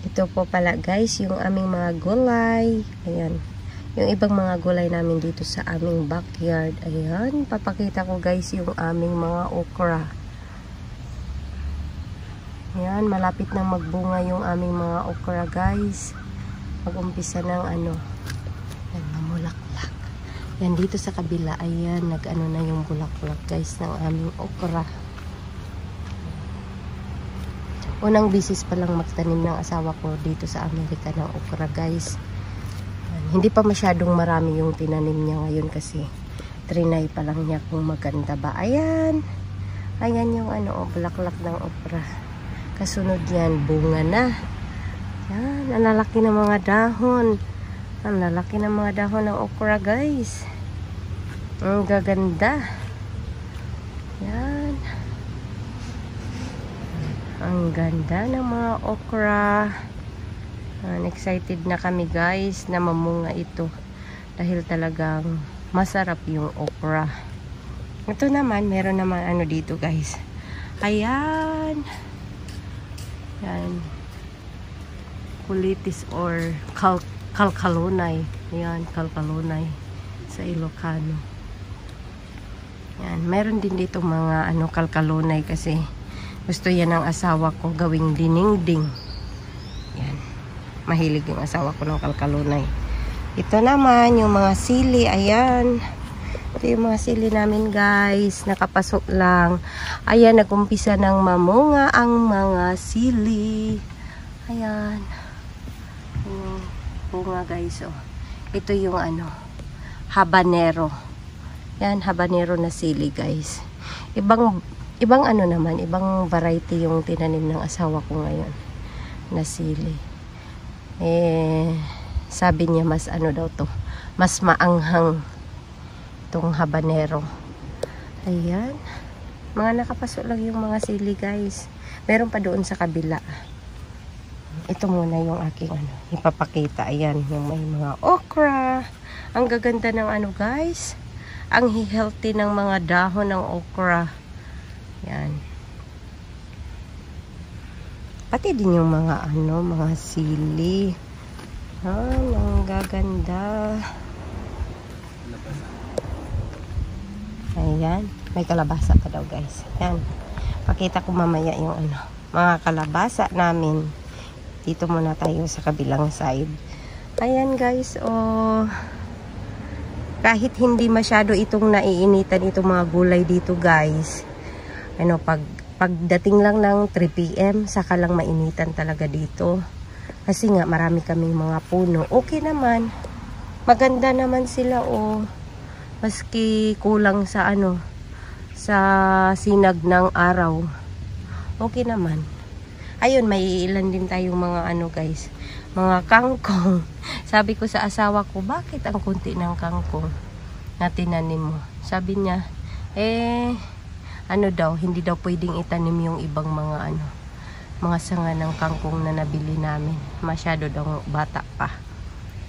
Ito po pala guys, yung aming mga gulay. Ayan. Yung ibang mga gulay namin dito sa aming backyard. Ayan. Papakita ko guys yung aming mga okra. Ayan. Malapit na magbunga yung aming mga okra guys. Mag-umpisa ng ano. Ayan, mamulaklak. Yan dito sa kabila. Ayan. Nag-ano na yung bulaklak guys ng aming okra. Unang bisis pa lang magtanim ng asawa ko dito sa Amerika ng okra guys. Hindi pa masyadong marami yung tinanim niya ngayon kasi trinay pa lang niya kung maganda ba. Ayan. Ayan yung ano, bulaklak ng okra. Kasunod yan, bunga na. Yan, ang lalaki ng mga dahon. Ang lalaki ng mga dahon ng okra guys. Ang gaganda. Yan. Ang ganda ng mga okra. Excited na kami guys na mamunga ito. Dahil talagang masarap yung okra. Ito naman, meron naman ano dito guys. Ayan. Yan. Kulitis or kalkalunay. Ayan, kalkalunay sa Ilocano. Yan, meron din dito mga ano kalkalunay kasi gusto yan ng asawa ko gawing dinengding. Yan. Mahilig yung asawa ko ng kalkalunay. Ito naman yung mga sili. Ayan. Ito yung mga sili namin guys. Nakapasok lang. Ayan. Nag-umpisa ng mamunga ang mga sili. Ayan. Bunga guys. Oh. Ito yung ano. Habanero. Yan. Habanero na sili guys. Ibang ano naman. Ibang variety yung tinanim ng asawa ko ngayon. Na sili. Sabi niya mas ano daw to, mas maanghang tong habanero. Ayan, mga nakapasok lang yung mga sili guys. Meron pa doon sa kabila. Ito muna yung aking ano ipapakita. Ayan, yung may mga okra. Ang gaganda ng ano guys, ang healthy ng mga dahon ng okra. Yan. Pati din yung mga ano, mga sili. Ang gaganda. Ayan. May kalabasa pa daw guys. Ayan. Pakita ko mamaya yung ano, mga kalabasa namin. Dito muna tayo sa kabilang side. Ayan guys. Oh. Kahit hindi masyado itong naiinitan itong mga gulay dito guys. Ano, pagdating lang ng 3 PM, saka lang mainitan talaga dito. Kasi nga, marami kaming mga puno. Okay naman. Maganda naman sila, oh. Maski kulang sa ano, sa sinag ng araw. Okay naman. Ayun, may ilan din tayong mga ano, guys. Mga kangkong. Sabi ko sa asawa ko, bakit ang kunti ng kangkong na tinanim mo? Sabi niya, ano daw, hindi daw pwedeng itanim yung ibang mga ano, mga sanga ng kangkong na nabili namin. Masyado daw bata pa.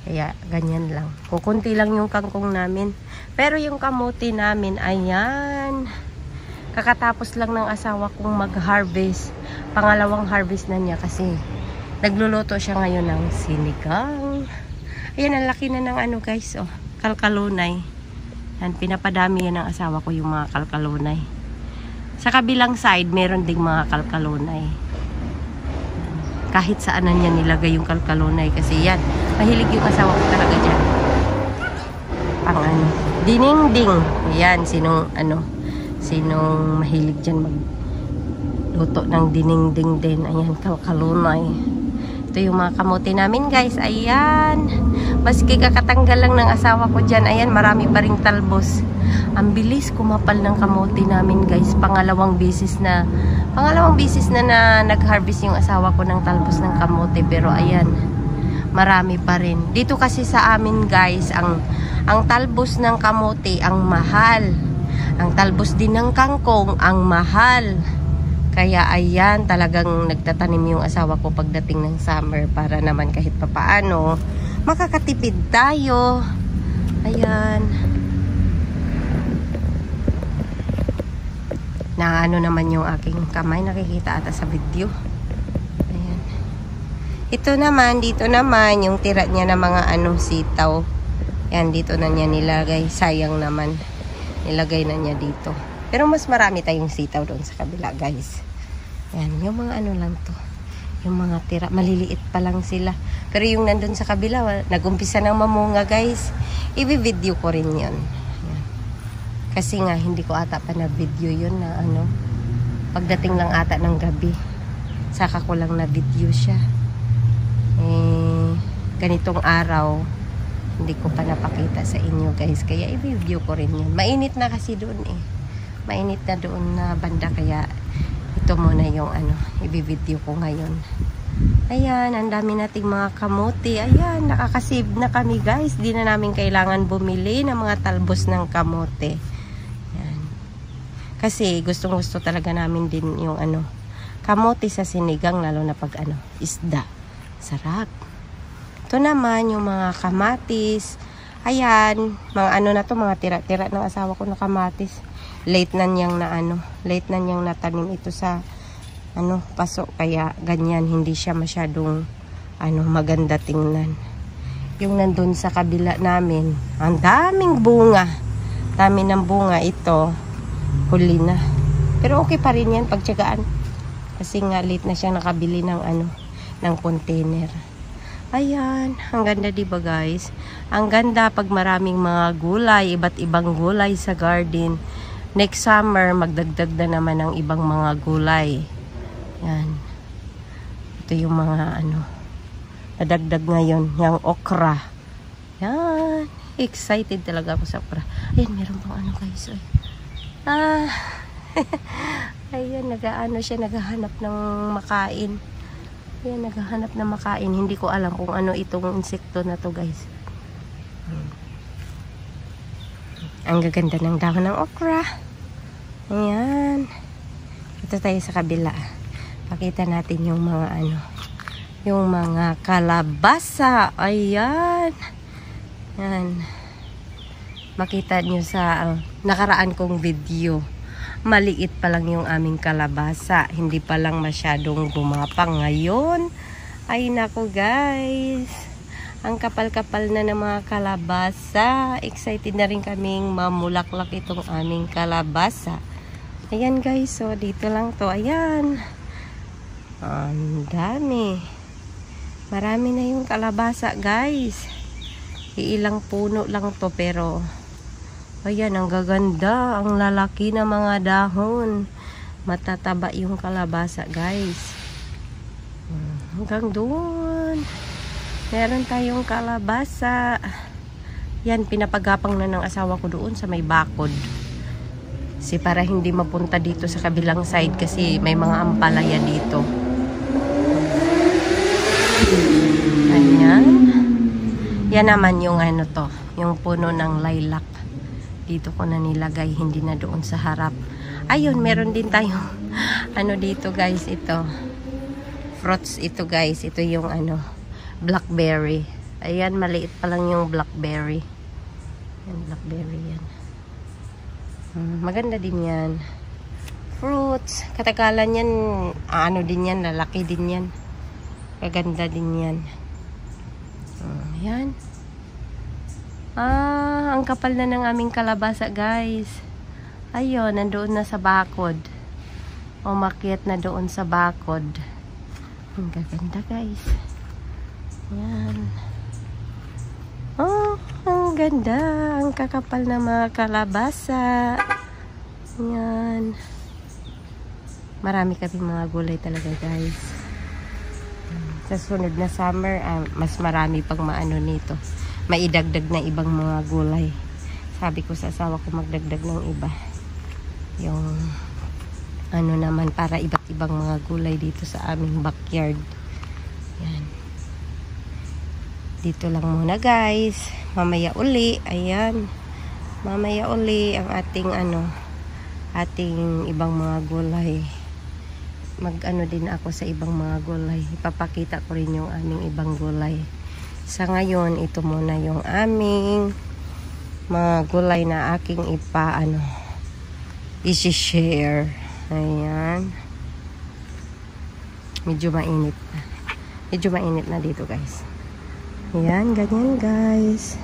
Kaya ganyan lang. Kukunti lang yung kangkong namin. Pero yung kamote namin, ayan. Kakatapos lang ng asawa kong mag-harvest. Pangalawang harvest na niya kasi nagluluto siya ngayon ng sinigang. Ayan, ang laki na ng ano guys, oh, kalkalunay. Yan, pinapadami yan ng asawa ko yung mga kalkalunay. Sa kabilang side, meron ding mga kalkalunay. Kahit saan na niya nilagay yung kalkalunay. Kasi yan, mahilig yung asawa ko talaga dyan. Pang ano, dinengding. Yan, sinong mahilig dyan magluto ng dinengding din. Ayan, kalkalunay. Ito yung mga kamote namin guys. Ayan. Maski kakatanggal lang ng asawa ko dyan. Ayan, marami pa ring talbos. Ang bilis kumapal ng kamote namin guys. Pangalawang bisis na nag-harvest yung asawa ko ng talbos ng kamote. Pero ayan, marami pa rin. Dito kasi sa amin guys, ang talbos ng kamote ang mahal. Ang talbos din ng kangkong ang mahal. Kaya ayan, talagang nagtatanim yung asawa ko pagdating ng summer para naman kahit papaano makakatipid tayo. Ayan. Na ano naman yung aking kamay, nakikita ata sa video. Ayan. Ito naman, dito naman, yung tira niya na mga sitaw. Yan, dito na niya nilagay. Sayang naman. Nilagay na niya dito. Pero mas marami tayong sitaw doon sa kabila, guys. Yan, yung mga lang to. Yung mga tira, maliliit pa lang sila. Pero yung nandun sa kabila, nag-umpisa ng mamunga, guys. I-video ko rin yun. Yan. Kasi nga, hindi ko ata pa na-video yun na pagdating lang ata ng gabi. Saka ko lang na-video siya. Ganitong araw hindi ko pa napakita sa inyo, guys, kaya i-review ko rin yun. Mainit na kasi doon mainit na doon na banda, kaya ito muna yung i-video ko ngayon. Ayan, ang dami nating mga kamote. Ayan, nakakasave na kami, guys. Di na namin kailangan bumili ng mga talbos ng kamote. Ayan. Kasi gustong gusto talaga namin din yung kamote sa sinigang, lalo na pag isda. Sarap. Ito naman yung mga kamatis. Ayan, mga na to, mga tira-tira ng asawa ko na kamatis. Late na niyang natanim ito sa paso, kaya ganyan, hindi siya masyadong maganda tingnan. Yung nandun sa kabila namin, ang daming bunga. Dami ng bunga ito. Huli na. Pero okay pa rin yan pagtiyagaan. Kasi nga late na siya nakabili ng ng container. Ayan, ang ganda, diba, guys? Ang ganda pag maraming mga gulay, iba't ibang gulay sa garden. Next summer, magdagdag na naman ng ibang mga gulay. Yan. Ito yung mga nadagdag ngayon, yung okra. Yan. Excited talaga ako sa okra. Ayan, meron pang guys. Ayan, siya, naghahanap ng makain. Ayan, naghahanap ng makain. Hindi ko alam kung itong insekto na to, guys. Ang gaganda ng dahon ng okra. Ayan. Ito tayo sa kabila. Pakita natin yung mga yung mga kalabasa. Ayan. Ayan. Makita nyo sa nakaraan kong video. Maliit pa lang yung aming kalabasa. Hindi pa lang masyadong gumapang. Ngayon, ay nako, guys. Ang kapal-kapal na ng mga kalabasa. Excited na rin kaming mamulaklak itong aming kalabasa. Ayan, guys. So, dito lang to. Ayan. Ang dami. Marami na yung kalabasa, guys. Iilang puno lang to, pero ayan, ang gaganda. Ang lalaki na mga dahon. Matataba yung kalabasa, guys. Hanggang doon. Meron tayong kalabasa. Yan, pinapagapang na ng asawa ko doon sa may bakod. Kasi para hindi mapunta dito sa kabilang side kasi may mga ampalaya dito. Ayan. Yan naman yung yung puno ng lilac. Dito ko na nilagay, hindi na doon sa harap. Ayun, meron din tayong dito, guys, ito. Fruits ito, guys. Ito yung blackberry. Ayan, maliit pa lang yung blackberry. Ayan, blackberry yan. Maganda din yan. Fruits. Katagalan yan, din yan, lalaki din yan. Kaganda din yan. Ayan. Ang kapal na ng aming kalabasa, guys. Ayun, nandoon na sa bakod. Umakyat na doon sa bakod. Ang gaganda, guys. Ayan. Ang ganda. Ang kakapal na mga kalabasa. Ayan. Marami kami mga gulay talaga, guys. Sa sunod na summer, mas marami pang nito. Maidagdag na ibang mga gulay. Sabi ko sa asawa ko magdagdag ng iba. Yung naman para iba't ibang mga gulay dito sa aming backyard. Yan. Dito lang muna, guys. Mamaya uli. Ayan. Mamaya uli ang ating ating ibang mga gulay. Din ako sa ibang mga gulay. Ipapakita ko rin yung aming ibang gulay. Sa ngayon, ito muna yung aming mga gulay na aking i-share. Ayan. Medyo mainit na. Medyo mainit na dito guys. Ayan, ganyan guys.